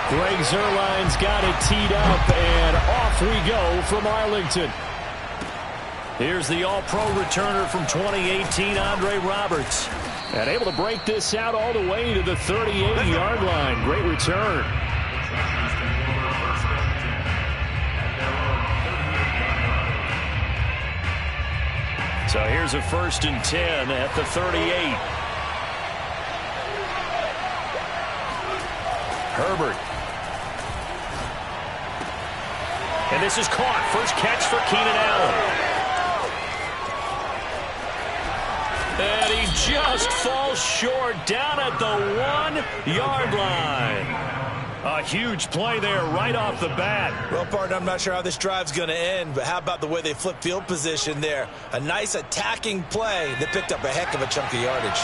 Greg Zuerlein's got it teed up, and off we go from Arlington. Here's the All-Pro returner from 2018, Andre Roberts. And able to break this out all the way to the 38-yard line. Great return. So here's a 1st and 10 at the 38. Herbert. And this is caught. First catch for Keenan Allen. And he just falls short down at the 1-yard line. A huge play there right off the bat. Well, partner, I'm not sure how this drive's going to end, but how about the way they flip field position there? A nice attacking play that picked up a heck of a chunk of yardage.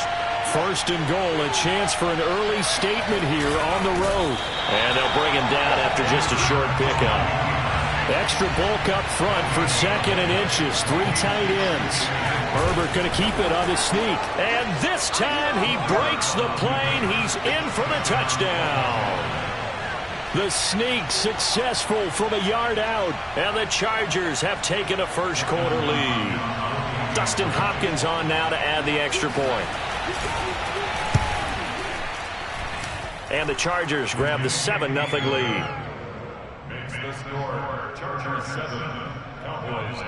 1st and goal, a chance for an early statement here on the road. And they'll bring him down after just a short pickup. Extra bulk up front for 2nd and inches. 3 tight ends. Herbert going to keep it on the sneak. And this time he breaks the plane. He's in for the touchdown. The sneak successful from a yard out. And the Chargers have taken a first-quarter lead. Dustin Hopkins on now to add the extra point. And the Chargers grab the 7-0 lead. Makes the score Chargers 7, Cowboys 0.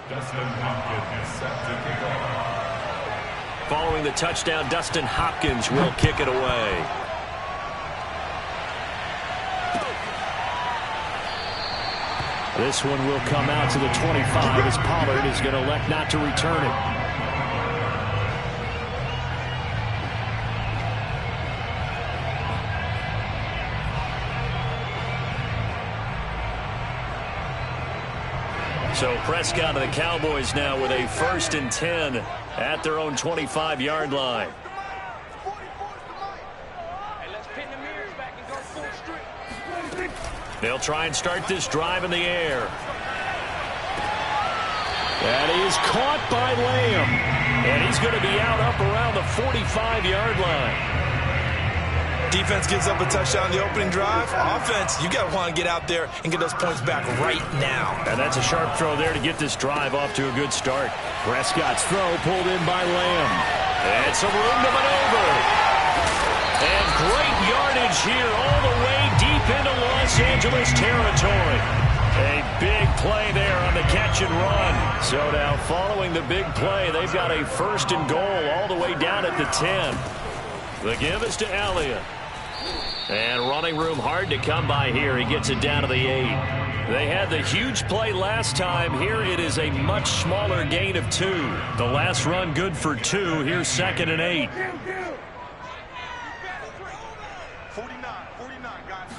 Dustin Hopkins set to kick off. Following the touchdown, Dustin Hopkins will kick it away. This one will come out to the 25 as Pollard is going to elect not to return it. So Prescott and the Cowboys now with a 1st and 10 at their own 25-yard line. They'll try and start this drive in the air. That is caught by Lamb. And he's going to be out up around the 45-yard line. Defense gives up a touchdown on the opening drive. Offense, you got to want to get out there and get those points back right now. And that's a sharp throw there to get this drive off to a good start. Prescott's throw pulled in by Lamb. And some room to maneuver. And great yardage here all the way deep into Los Angeles territory. A big play there on the catch and run. So now following the big play, they've got a 1st and goal all the way down at the 10. The give is to Elliott. And running room hard to come by here. He gets it down to the 8. They had the huge play last time. Here it is a much smaller gain of 2. The last run good for 2. Here's 2nd and 8. 49, guys.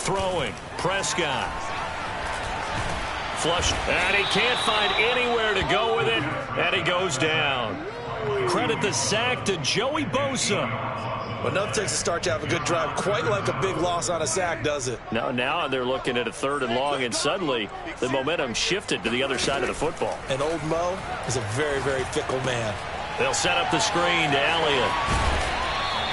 Throwing. Prescott. Flush. And he can't find anywhere to go with it. And he goes down. Credit the sack to Joey Bosa. But enough takes to start to have a good drive. Quite like a big loss on a sack, does it? Now they're looking at a 3rd and long, and suddenly the momentum shifted to the other side of the football. And old Mo is a very, very fickle man. They'll set up the screen to Elliott.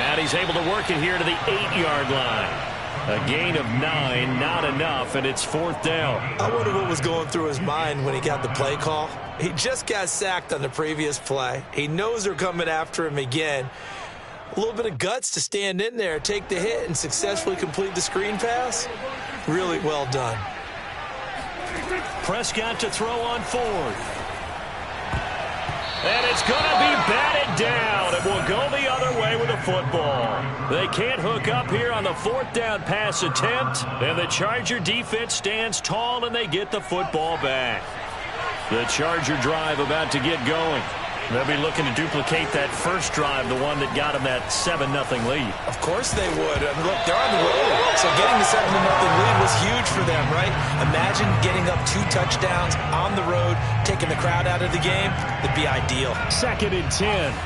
And he's able to work it here to the 8-yard line. A gain of 9, not enough, and it's 4th down. I wonder what was going through his mind when he got the play call. He just got sacked on the previous play. He knows they're coming after him again. A little bit of guts to stand in there, take the hit, and successfully complete the screen pass. Really well done. Prescott to throw on 4th. And it's going to be batted down. It will go the other way with the football. They can't hook up here on the 4th down pass attempt. And the Charger defense stands tall, and they get the football back. The Charger drive about to get going. They'll be looking to duplicate that first drive, the one that got them that 7-0 lead. Of course they would. I mean, look, they're on the road, so getting the 7-0 lead was huge for them, right? Imagine getting up 2 touchdowns on the road, taking the crowd out of the game. It'd be ideal. 2nd and 10.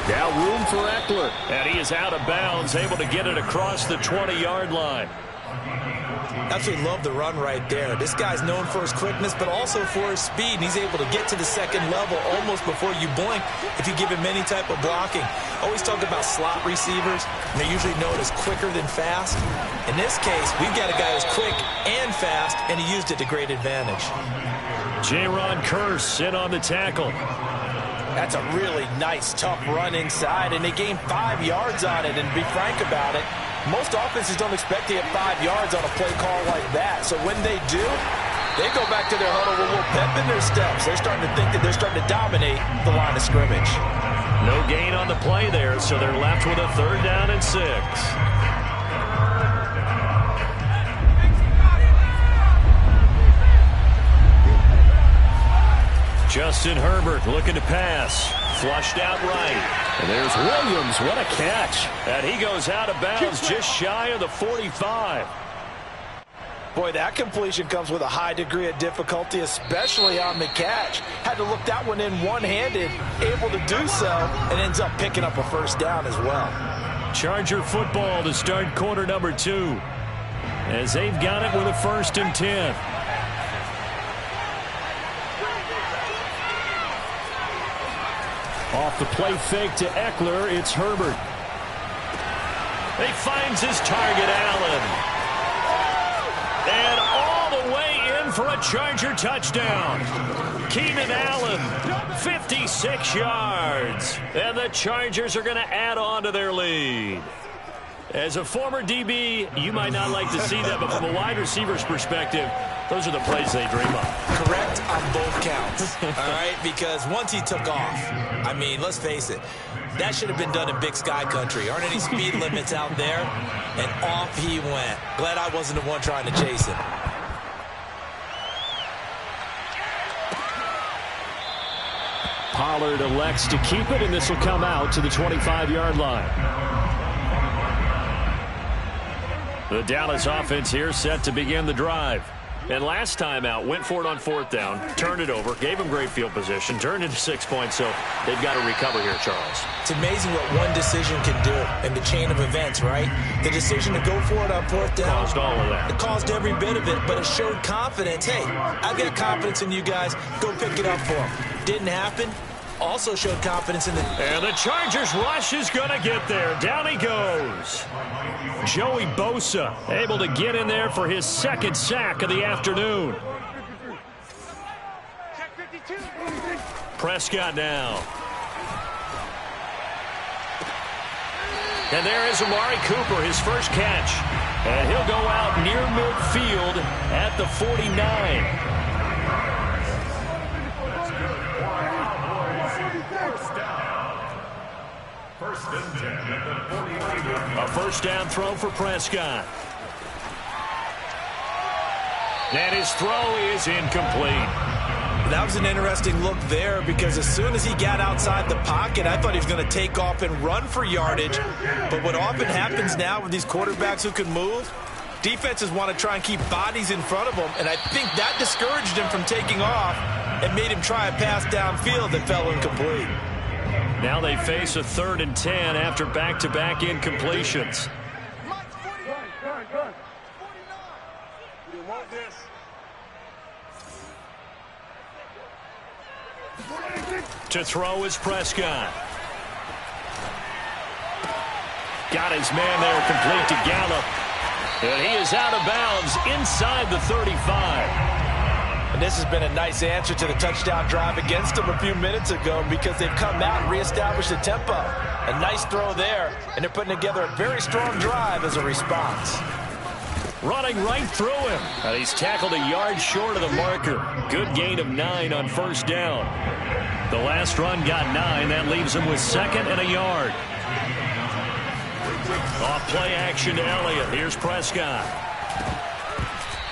Now room for Eckler. And he is out of bounds, able to get it across the 20-yard line. Absolutely love the run right there. This guy's known for his quickness, but also for his speed. And he's able to get to the second level almost before you blink if you give him any type of blocking. Always talk about slot receivers, and they're usually known as quicker than fast. In this case, we've got a guy who's quick and fast, and he used it to great advantage. Jaron Kearse in on the tackle. That's a really nice, tough run inside, and they gained 5 yards on it. And to be frank about it, most offenses don't expect to get 5 yards on a play call like that. So when they do, they go back to their huddle with a little pep in their steps. They're starting to think that they're starting to dominate the line of scrimmage. No gain on the play there, so they're left with a 3rd down and 6. Justin Herbert looking to pass. Flushed out right. And there's Williams. What a catch. And he goes out of bounds just shy of the 45. Boy, that completion comes with a high degree of difficulty, especially on the catch. Had to look that one in one-handed, able to do so, and ends up picking up a 1st down as well. Charger football to start quarter number 2. As they've got it with a 1st and 10. Off the play fake to Eckler, it's Herbert. He finds his target, Allen. And all the way in for a Charger touchdown. Keenan Allen, 56 yards. And the Chargers are going to add on to their lead. As a former DB, you might not like to see that, but from a wide receiver's perspective, those are the plays they dream of. Correct on both counts, all right? Because once he took off, I mean, let's face it, that should have been done in Big Sky country. Aren't any speed limits out there? And off he went. Glad I wasn't the one trying to chase him. Pollard elects to keep it, and this will come out to the 25-yard line. The Dallas offense here set to begin the drive. And last time out, went for it on 4th down, turned it over, gave them great field position, turned into 6 points, so they've got to recover here, Charles. It's amazing what one decision can do in the chain of events, right? The decision to go for it on 4th down. Caused all of that. It caused every bit of it, but it showed confidence. Hey, I've got confidence in you guys. Go pick it up for them. Didn't happen. Also showed confidence in the... And the Chargers rush is going to get there. Down he goes. Joey Bosa able to get in there for his 2nd sack of the afternoon. Prescott now. And there is Amari Cooper, his first catch. And he'll go out near midfield at the 49. A 1st down throw for Prescott. And his throw is incomplete. That was an interesting look there because as soon as he got outside the pocket, I thought he was going to take off and run for yardage. But what often happens now with these quarterbacks who can move, defenses want to try and keep bodies in front of them, and I think that discouraged him from taking off and made him try a pass downfield that fell incomplete. Now they face a 3rd and 10 after back-to-back incompletions. To throw is Prescott. Got his man there complete to Gallup. And he is out of bounds inside the 35. And this has been a nice answer to the touchdown drive against them a few minutes ago because they've come out and reestablished the tempo. A nice throw there, and they're putting together a very strong drive as a response. Running right through him. And he's tackled a yard short of the marker. Good gain of 9 on 1st down. The last run got 9. That leaves him with 2nd and a yard. Off play action to Elliott. Here's Prescott.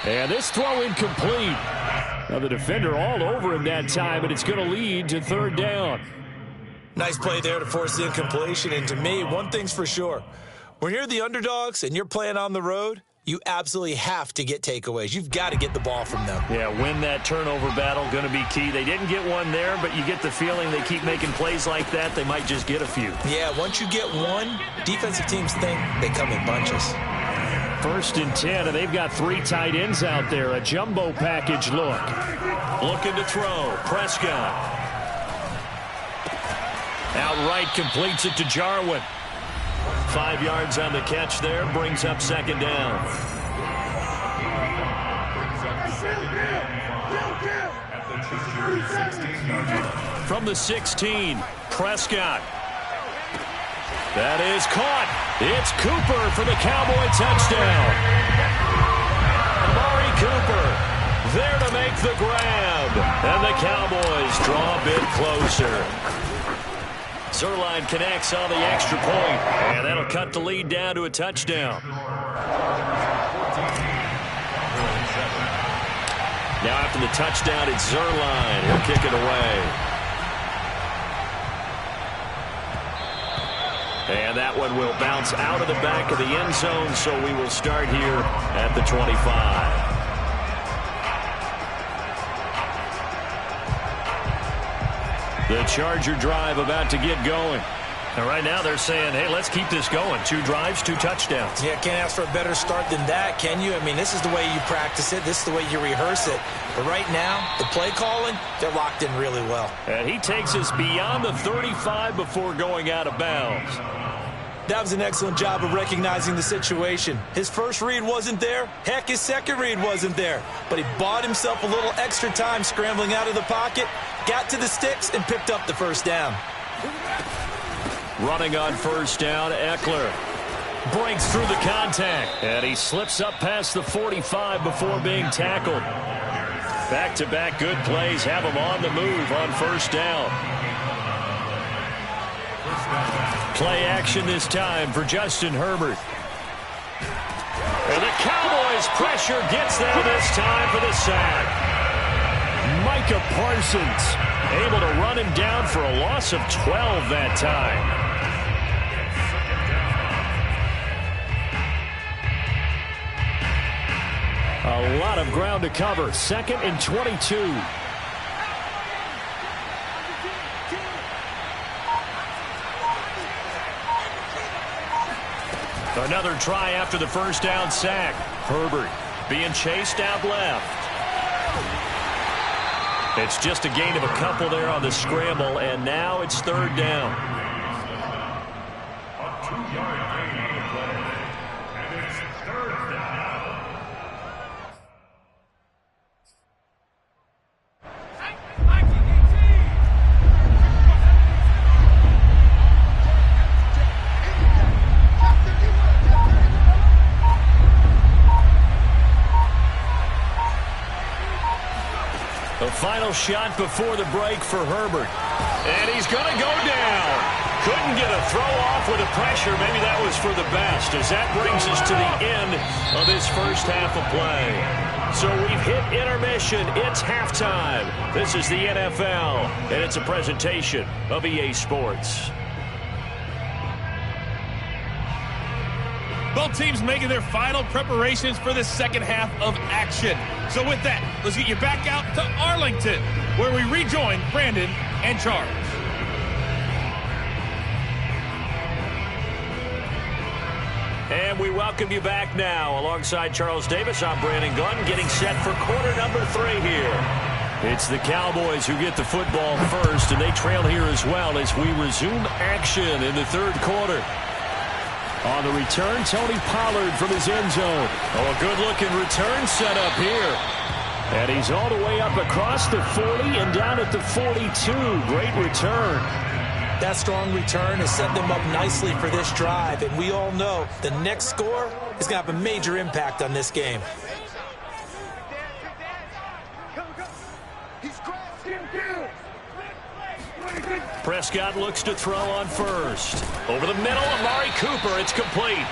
And this throw incomplete. Now the defender all over him that time, and it's going to lead to 3rd down. Nice play there to force the incompletion. And to me, one thing's for sure. When you're the underdogs and you're playing on the road, You absolutely have to get takeaways. You've got to get the ball from them. Yeah, win that turnover battle, going to be key. They didn't get one there, but you get the feeling they keep making plays like that, they might just get a few. Yeah, once you get one, defensive teams think they come in bunches. 1st and 10, and they've got 3 tight ends out there. A jumbo package look. Looking to throw. Prescott. Outright completes it to Jarwin. 5 yards on the catch there. Brings up 2nd down. From the 16, Prescott. That is caught. It's Cooper for the Cowboy touchdown. Amari Cooper there to make the grab. And the Cowboys draw a bit closer. Zuerlein connects on the extra point, and that'll cut the lead down to a touchdown. Now after the touchdown, it's Zuerlein. He'll kick it away. And that one will bounce out of the back of the end zone, so we will start here at the 25. The Charger drive about to get going. And right now they're saying, hey, let's keep this going. 2 drives, 2 touchdowns. Yeah, can't ask for a better start than that, can you? I mean, this is the way you practice it. This is the way you rehearse it. But right now, the play calling, they're locked in really well. And he takes us beyond the 35 before going out of bounds. That was an excellent job of recognizing the situation. His first read wasn't there. Heck, his second read wasn't there. But he bought himself a little extra time scrambling out of the pocket, got to the sticks, and picked up the 1st down. Running on 1st down, Eckler breaks through the contact. And he slips up past the 45 before being tackled. Back-to-back good plays have him on the move on 1st down. Play action this time for Justin Herbert. And the Cowboys pressure gets them this time for the sack. Micah Parsons able to run him down for a loss of 12 that time. A lot of ground to cover. 2nd and 22. Another try after the 1st down sack. Herbert being chased out left. It's just a gain of a couple there on the scramble, and now it's 3rd down. A 2-yard gain on the play, and it's 3rd down. The final shot before the break for Herbert. And he's going to go down. Couldn't get a throw off with the pressure. Maybe that was for the best, as that brings us to the end of this 1st half of play. So we've hit intermission. It's halftime. This is the NFL, and it's a presentation of EA Sports. Both teams making their final preparations for the 2nd half of action. So with that, let's get you back out to Arlington, where we rejoin Brandon and Charles. And we welcome you back now. Alongside Charles Davis, I'm Brandon Gunn, getting set for quarter number 3 here. It's the Cowboys who get the football first, and they trail here as well as we resume action in the 3rd quarter. On the return, Tony Pollard from his end zone. Oh, a good-looking return set up here. And he's all the way up across the 40 and down at the 42. Great return. That strong return has set them up nicely for this drive, and we all know the next score is going to have a major impact on this game. Prescott looks to throw on 1st. Over the middle, Amari Cooper. It's complete.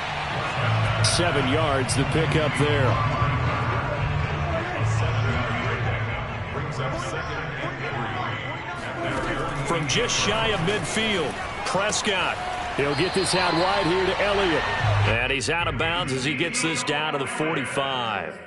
7 yards, the pickup there. From just shy of midfield, Prescott He'll get this out wide here to Elliott. And he's out of bounds as he gets this down to the 45.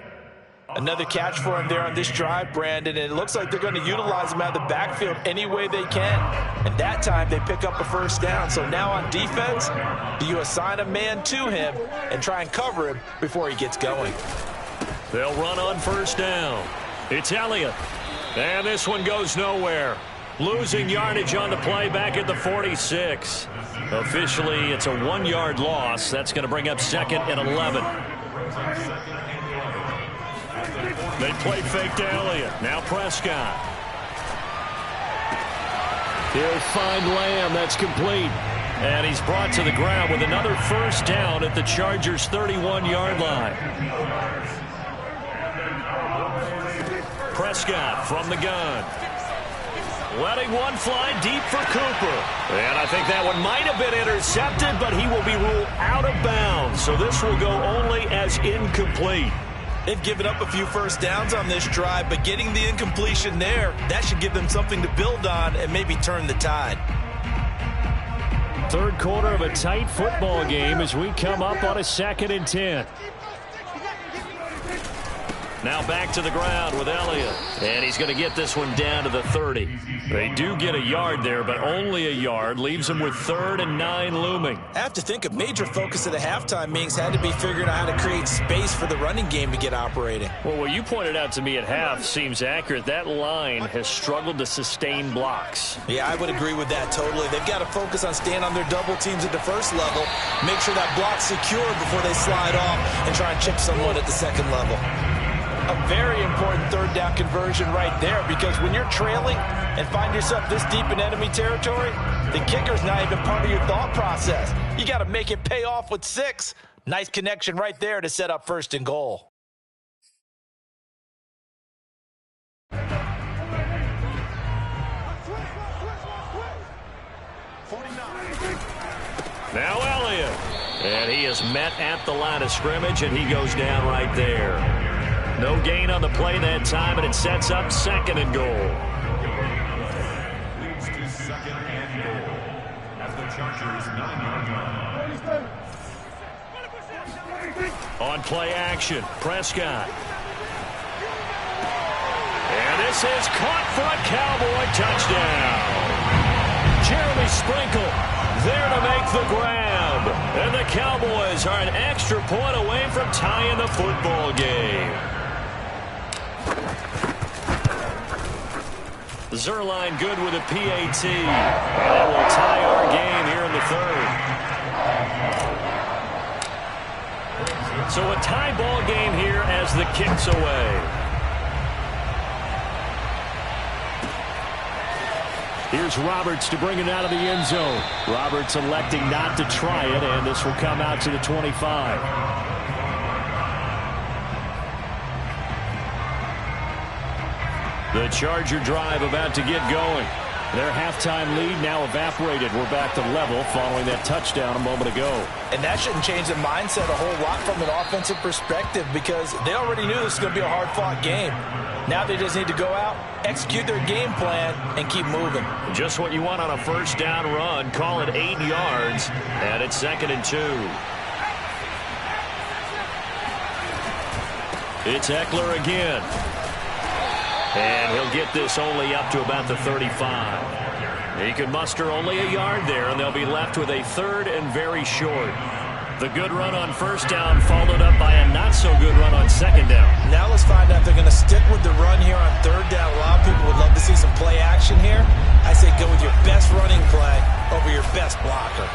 Another catch for him there on this drive, Brandon, and it looks like they're going to utilize him out of the backfield any way they can. And that time they pick up a first down. So now on defense, do you assign a man to him and try and cover him before he gets going? They'll run on first down. It's Elliott. And this one goes nowhere. Losing yardage on the play back at the 46. Officially, it's a 1-yard loss. That's going to bring up 2nd and 11. They play fake to Elliott. Now Prescott. He'll find Lamb. That's complete. And he's brought to the ground with another first down at the Chargers' 31-yard line. Prescott from the gun. Letting one fly deep for Cooper. And I think that one might have been intercepted, but he will be ruled out of bounds. So this will go only as incomplete. They've given up a few first downs on this drive, but getting the incompletion there, that should give them something to build on and maybe turn the tide. Third quarter of a tight football game as we come up on a 2nd and 10. Now back to the ground with Elliott. And he's going to get this one down to the 30. They do get a yard there, but only a yard. Leaves them with 3rd and 9 looming. I have to think a major focus of the halftime meetings had to be figuring out how to create space for the running game to get operating. Well, what you pointed out to me at half seems accurate. That line has struggled to sustain blocks. Yeah, I would agree with that totally. They've got to focus on staying on their double teams at the first level, make sure that block's secure before they slide off and try and chip someone at the second level. A very important third down conversion right there, because when you're trailing and find yourself this deep in enemy territory, the kicker's not even part of your thought process. You got to make it pay off with 6. Nice connection right there to set up 1st and goal. Now Elliott. And he is met at the line of scrimmage, and he goes down right there. No gain on the play that time, and it sets up 2nd and goal. Leads to 2nd and goal as the Chargers 9-yard line. On play action, Prescott. And this is caught for a Cowboy touchdown. Jeremy Sprinkle there to make the grab. And the Cowboys are an extra point away from tying the football game. Zuerlein good with a PAT. And that will tie our game here in the 3rd. So a tie ball game here as the kick's away. Here's Roberts to bring it out of the end zone. Roberts electing not to try it, and this will come out to the 25. The Charger drive about to get going. Their halftime lead now evaporated. We're back to level following that touchdown a moment ago. And that shouldn't change the mindset a whole lot from an offensive perspective, because they already knew this was going to be a hard-fought game. Now they just need to go out, execute their game plan, and keep moving. Just what you want on a first down run. Call it 8 yards, and it's 2nd and 2. It's Eckler again. And he'll get this only up to about the 35. He can muster only a yard there, and they'll be left with a 3rd and very short. The good run on first down followed up by a not-so-good run on 2nd down. Now let's find out if they're going to stick with the run here on 3rd down. A lot of people would love to see some play action here. I say go with your best running play over your best blocker.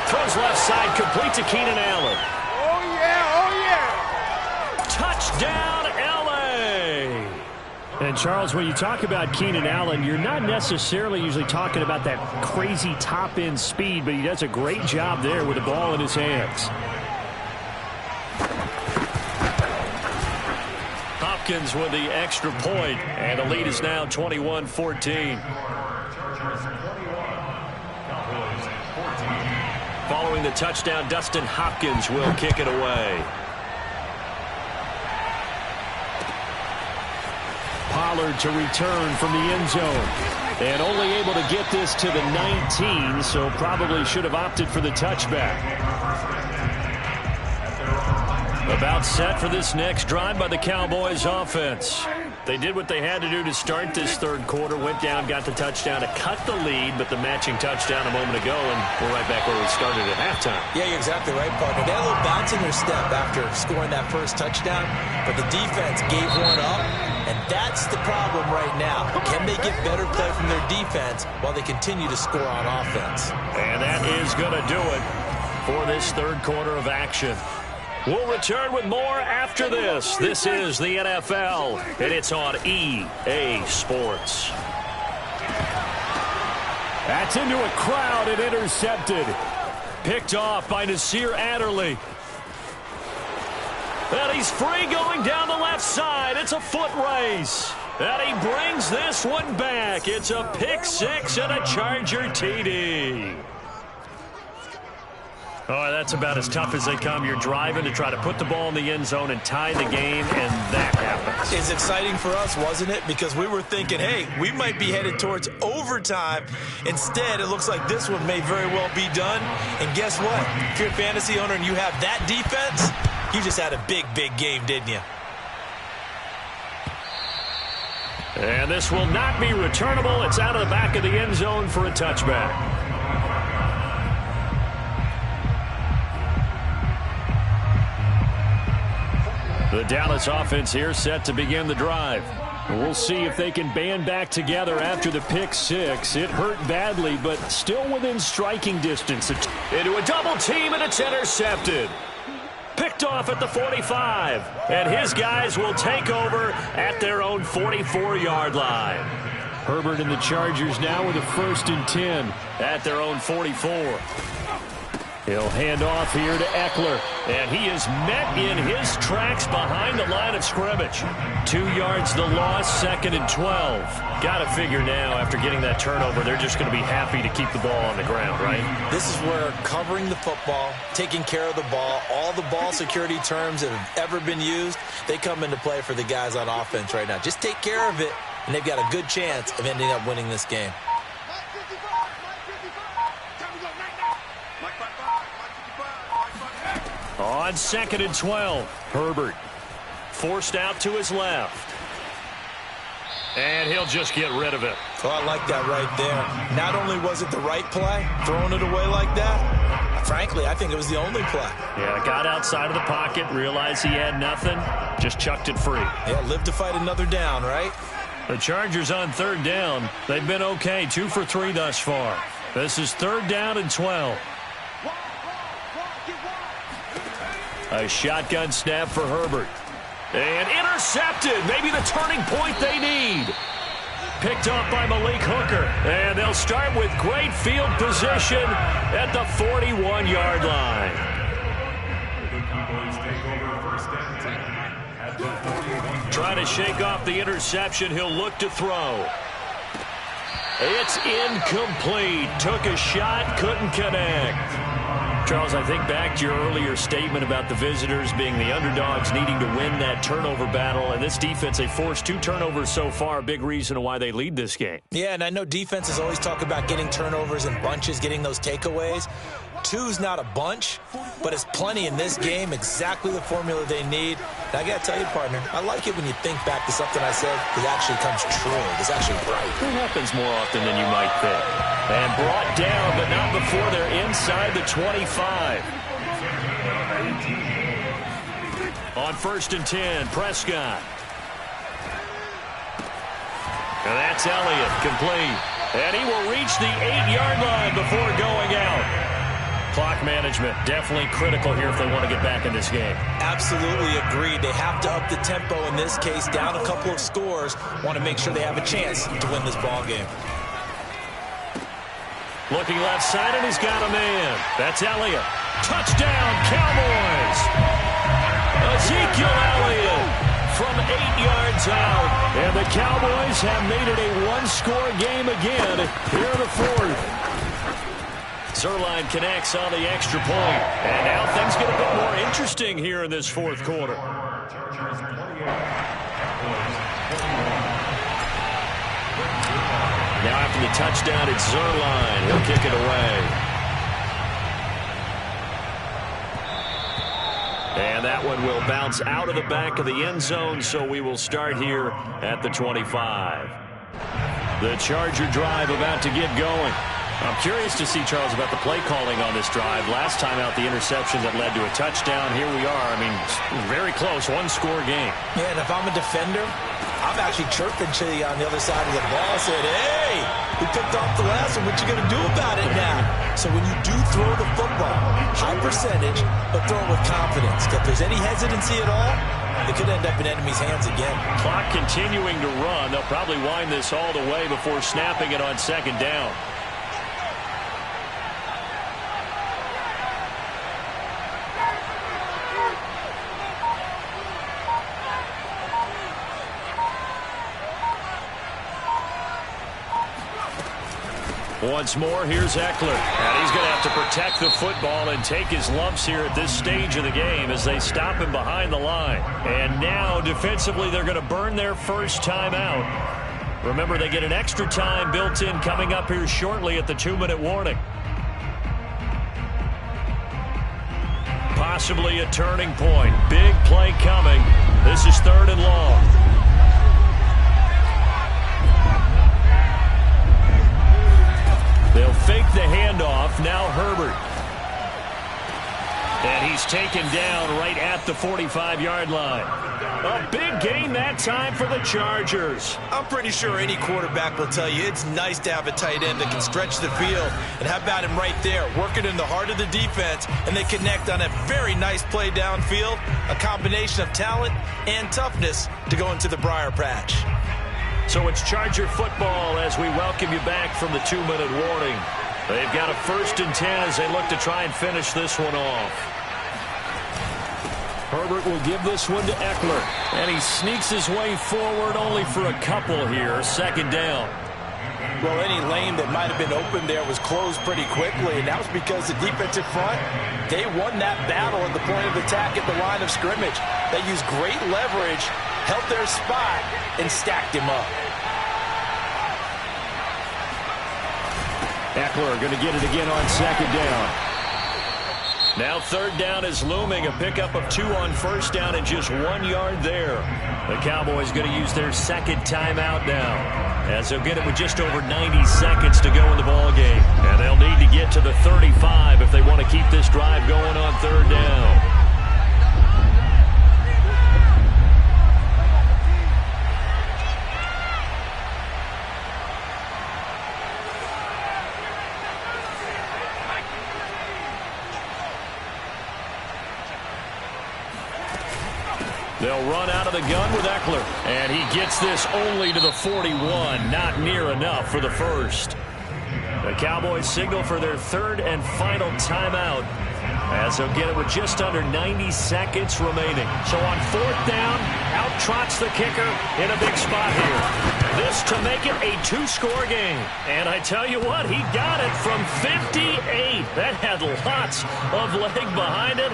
Throws left side, complete to Keenan Allen. Oh, yeah, oh, yeah. Touchdown, LA! And, Charles, when you talk about Keenan Allen, you're not necessarily usually talking about that crazy top-end speed, but he does a great job there with the ball in his hands. Hopkins with the extra point, and the lead is now 21-14. Following the touchdown, Dustin Hopkins will kick it away. Pollard to return from the end zone. And only able to get this to the 19, so probably should have opted for the touchback. About set for this next drive by the Cowboys offense. They did what they had to do to start this third quarter. Went down, got the touchdown to cut the lead, but the matching touchdown a moment ago, and we're right back where we started at halftime. Yeah, you're exactly right, partner. They had a little bounce in their step after scoring that first touchdown, but the defense gave one up, and that's the problem right now. Can they get better play from their defense while they continue to score on offense? And that is going to do it for this third quarter of action. We'll return with more after this. This is the NFL, and it's on EA Sports. That's into a crowd and intercepted. Picked off by Nasir Adderley. And he's free going down the left side. It's a foot race. And he brings this one back. It's a pick six and a Charger TD. Oh, that's about as tough as they come. You're driving to try to put the ball in the end zone and tie the game, and that happens. It's exciting for us, wasn't it? Because we were thinking, hey, we might be headed towards overtime. Instead, it looks like this one may very well be done. And guess what? If you're a fantasy owner and you have that defense, you just had a big, big game, didn't you? And this will not be returnable. It's out of the back of the end zone for a touchback. The Dallas offense here set to begin the drive. We'll see if they can band back together after the pick six. It hurt badly, but still within striking distance. Into a double team, and it's intercepted. Picked off at the 45. And his guys will take over at their own 44-yard line. Herbert and the Chargers now with a 1st and 10 at their own 44. He'll hand off here to Eckler, and he is met in his tracks behind the line of scrimmage. 2 yards the loss, 2nd and 12. Got to figure now, after getting that turnover, they're just going to be happy to keep the ball on the ground, right? This is where covering the football, taking care of the ball, all the ball security terms that have ever been used, they come into play for the guys on offense right now. Just take care of it, and they've got a good chance of ending up winning this game. On 2nd and 12, Herbert forced out to his left. And he'll just get rid of it. Oh, I like that right there. Not only was it the right play, throwing it away like that, frankly, I think it was the only play. Yeah, got outside of the pocket, realized he had nothing, just chucked it free. Yeah, live to fight another down, right? The Chargers on 3rd down. They've been okay, 2 for 3 thus far. This is 3rd down and 12. A shotgun snap for Herbert. And intercepted. Maybe the turning point they need. Picked up by Malik Hooker. And they'll start with great field position at the 41-yard line. Trying to shake off the interception. He'll look to throw. It's incomplete. Took a shot, couldn't connect. Charles, I think back to your earlier statement about the visitors being the underdogs needing to win that turnover battle. And this defense, they forced 2 turnovers so far, a big reason why they lead this game. Yeah, and I know defenses always talk about getting turnovers in bunches, getting those takeaways. 2's not a bunch, but it's plenty in this game, exactly the formula they need. And I got to tell you, partner, I like it when you think back to something I said that actually comes true. It's actually right. It happens more often than you might think. And brought down, but not before they're inside the 25. On 1st and 10, Prescott. And that's Elliott, complete. And he will reach the 8-yard line before going out. Clock management, definitely critical here if they want to get back in this game. Absolutely agreed. They have to up the tempo in this case, down a couple of scores. Want to make sure they have a chance to win this ball game. Looking left side, and he's got a man. That's Elliott. Touchdown, Cowboys! Ezekiel Elliott from 8 yards out. And the Cowboys have made it a one-score game again here in the 4th. Zuerlein connects on the extra point. And now things get a bit more interesting here in this 4th quarter. Now after the touchdown, it's Zuerlein. He'll kick it away. And that one will bounce out of the back of the end zone, so we will start here at the 25. The Charger drive about to get going. I'm curious to see, Charles, about the play calling on this drive. Last time out, the interception that led to a touchdown. Here we are. I mean, very close, one-score game. Yeah, and if I'm a defender, I'm actually chirping to you on the other side of the ball. Said, hey, we picked off the last one. What you going to do about it now? So when you do throw the football, high percentage, but throw it with confidence. If there's any hesitancy at all, it could end up in enemy's hands again. Clock continuing to run. They'll probably wind this all the way before snapping it on second down. Once more, here's Ekeler. And he's going to have to protect the football and take his lumps here at this stage of the game as they stop him behind the line. And now, defensively, they're going to burn their first time out. Remember, they get an extra time built in coming up here shortly at the 2-minute warning. Possibly a turning point. Big play coming. This is 3rd and long. They'll fake the handoff. Now Herbert. And he's taken down right at the 45-yard line. A big gain that time for the Chargers. I'm pretty sure any quarterback will tell you it's nice to have a tight end that can stretch the field. And how about him right there, working in the heart of the defense, and they connect on a very nice play downfield, a combination of talent and toughness to go into the briar patch. So it's Charger football as we welcome you back from the 2-minute warning. They've got a 1st and 10 as they look to try and finish this one off. Herbert will give this one to Ekeler. And he sneaks his way forward only for a couple here. 2nd down. Well, any lane that might have been open there was closed pretty quickly, and that was because the defensive front, they won that battle at the point of attack at the line of scrimmage. They used great leverage, held their spot, and stacked him up. Ekeler going to get it again on 2nd down. Now 3rd down is looming. A pickup of 2 on 1st down and just 1 yard there. The Cowboys going to use their 2nd timeout now, as they'll get it with just over 90 seconds to go in the ballgame. And they'll need to get to the 35 if they want to keep this drive going on 3rd down. They'll run out of the gun with Ekeler. And he gets this only to the 41. Not near enough for the 1st. The Cowboys signal for their 3rd and final timeout, as they'll get it with just under 90 seconds remaining. So on 4th down, out trots the kicker in a big spot here. This to make it a 2-score game. And I tell you what, he got it from 58. That had lots of leg behind it.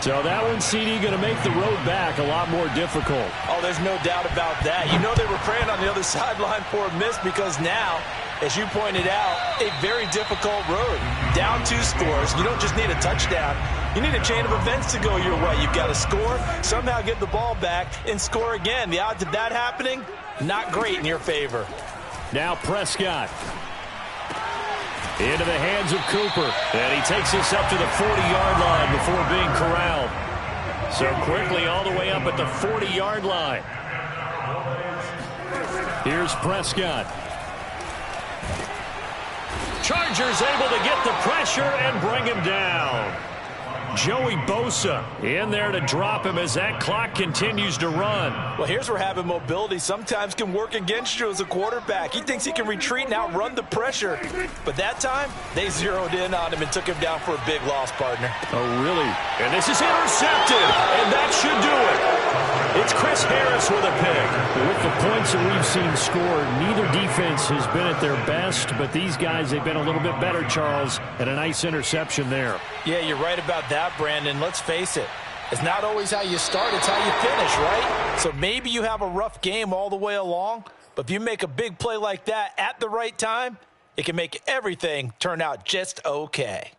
So that one, CD, going to make the road back a lot more difficult. Oh, there's no doubt about that. You know they were praying on the other sideline for a miss, because now, as you pointed out, a very difficult road. Down 2 scores. You don't just need a touchdown. You need a chain of events to go your way. You've got to score, somehow get the ball back, and score again. The odds of that happening, not great in your favor. Now Prescott. Into the hands of Cooper. And he takes this up to the 40-yard line before being corralled. So quickly all the way up at the 40-yard line. Here's Prescott. Chargers able to get the pressure and bring him down. Joey Bosa in there to drop him as that clock continues to run. Well, here's where having mobility sometimes can work against you as a quarterback. He thinks he can retreat and outrun the pressure. But that time, they zeroed in on him and took him down for a big loss, partner. Oh, really? And this is intercepted, and that should do it. It's Chris Harris with a pick. With the points that we've seen scored, neither defense has been at their best, but these guys, they've been a little bit better, Charles, and a nice interception there. Yeah, you're right about that, Brandon. Let's face it. It's not always how you start, it's how you finish, right? So maybe you have a rough game all the way along, But if you make a big play like that at the right time, it can make everything turn out just okay.